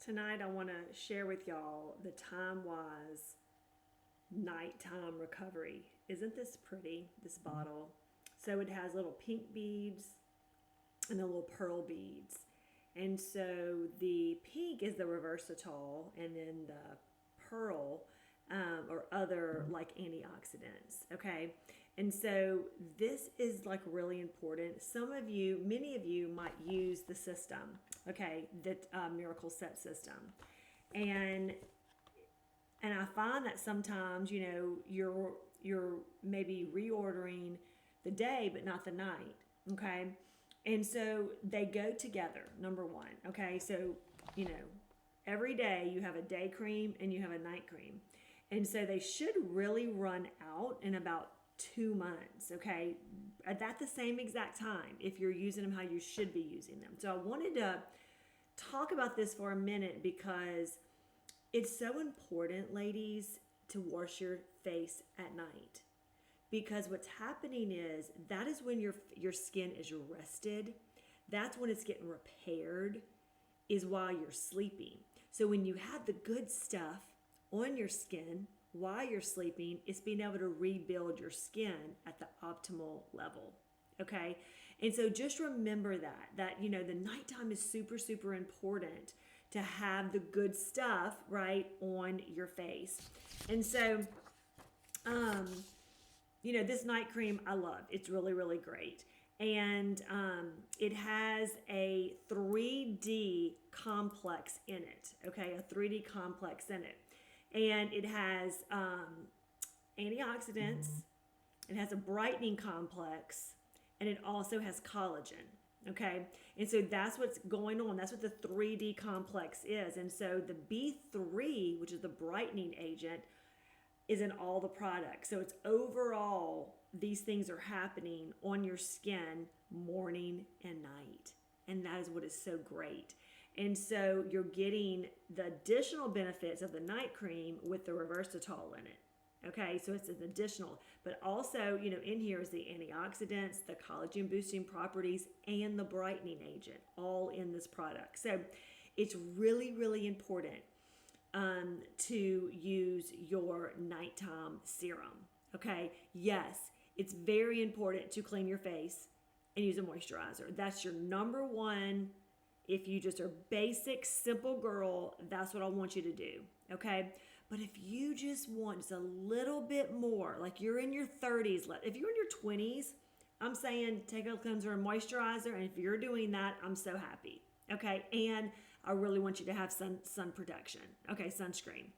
Tonight I want to share with y'all the Timewise nighttime recovery. Isn't this pretty, this bottle? So it has little pink beads and the little pearl beads. And so the pink is the reversatile, and then the pearl or other like antioxidants. Okay. And so this is like really important. Some of you, many of you might use the system, okay, the Miracle Set system. And I find that sometimes, you're maybe reordering the day but not the night, okay? And so they go together, number one, okay? So, every day you have a day cream and you have a night cream. And so they should really run out in about 2 months, okay? At the same exact time, if you're using them how you should be using them. So I wanted to talk about this for a minute because it's so important, ladies, to wash your face at night. Because what's happening is that is when your skin is rested. That's when it's getting repaired, is while you're sleeping. So when you have the good stuff on your skin while you're sleeping, it's being able to rebuild your skin at the optimal level. Okay? And so just remember that the nighttime is super, super important to have the good stuff right on your face. And so, this night cream I love. It's really, really great. And it has a 3D complex in it. Okay, a 3D complex in it. And it has antioxidants, it has a brightening complex, and it also has collagen. Okay, and so that's what's going on. That's what the 3D complex is. And so the B3, which is the brightening agent, is in all the products. So it's overall, these things are happening on your skin morning and night. And that is what is so great. And so you're getting the additional benefits of the night cream with the reversatile in it. Okay, so it's an additional, but also, in here is the antioxidants, the collagen boosting properties, and the brightening agent, all in this product. So it's really, really important to use your nighttime serum. Okay, yes, it's very important to clean your face and use a moisturizer. That's your number one. If you just are basic, simple girl, that's what I want you to do, okay? But if you just want just a little bit more, like you're in your 30s, if you're in your 20s, I'm saying take a cleanser and moisturizer, and if you're doing that, I'm so happy, okay? And I really want you to have sun protection, okay, sunscreen.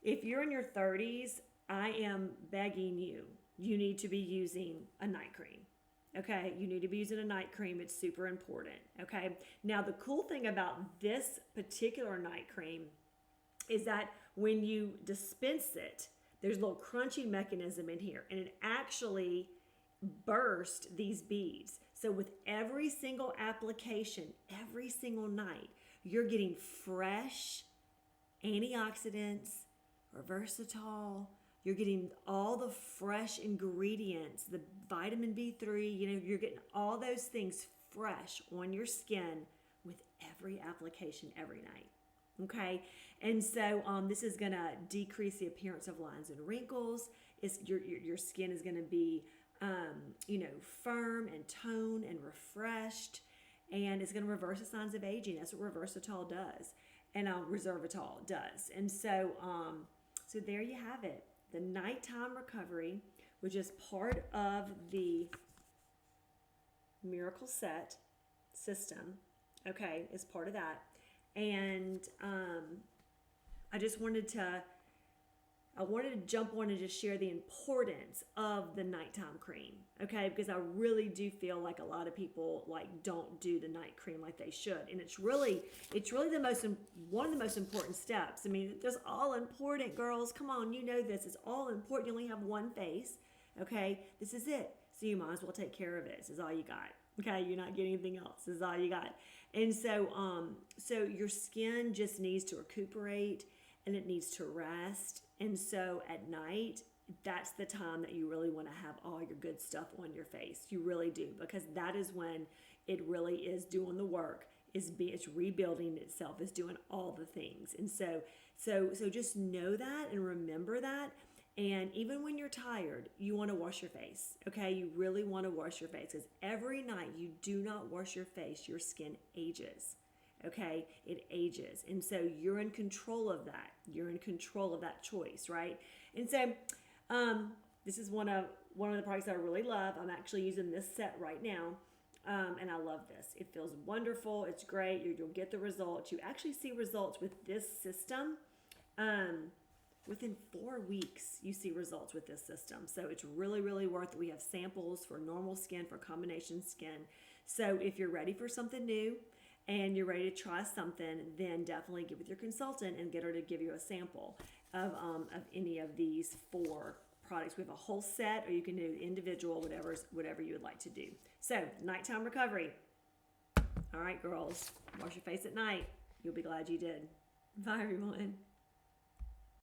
If you're in your 30s, I am begging you need to be using a night cream. Okay, you need to be using a night cream. It's super important. Okay, now the cool thing about this particular night cream is that when you dispense it, there's a little crunching mechanism in here, and it actually bursts these beads. So with every single application, every single night, you're getting fresh antioxidants, reversatile. You're getting all the fresh ingredients, the vitamin B3, you're getting all those things fresh on your skin with every application every night. Okay, and so this is going to decrease the appearance of lines and wrinkles. Your skin is going to be, firm and toned and refreshed, and it's going to reverse the signs of aging. That's what Reversatile does, and Reservatol does. And so, so there you have it. The nighttime recovery, which is part of the Miracle Set system, okay, is part of that. And I just wanted to jump on and just share the importance of the nighttime cream, okay? Because I really do feel like a lot of people don't do the night cream like they should, and it's really one of the most important steps. I mean, it's all important, girls. Come on, this. It's all important. You only have one face, okay? This is it. So you might as well take care of it. This is all you got. Okay, you're not getting anything else. This is all you got. And so, so your skin just needs to recuperate, and it needs to rest. And so at night, that's the time that you really want to have all your good stuff on your face. You really do, because that is when it really is doing the work. it's rebuilding itself, is doing all the things. And so just know that and remember that. And even when you're tired, you want to wash your face. Okay, you really want to wash your face, because every night you do not wash your face, your skin ages. Okay, it ages. And so you're in control of that. You're in control of that choice, right? And so this is one of the products that I really love. I'm actually using this set right now. And I love this. It feels wonderful. It's great. You'll get the results. You actually see results with this system. Within 4 weeks, you see results with this system. So it's really, really worth it. We have samples for normal skin, for combination skin. So if you're ready for something new and you're ready to try something, then definitely get with your consultant and get her to give you a sample of any of these 4 products. We have a whole set, or you can do individual, whatever you would like to do. So, nighttime recovery. All right, girls, wash your face at night. You'll be glad you did. Bye, everyone.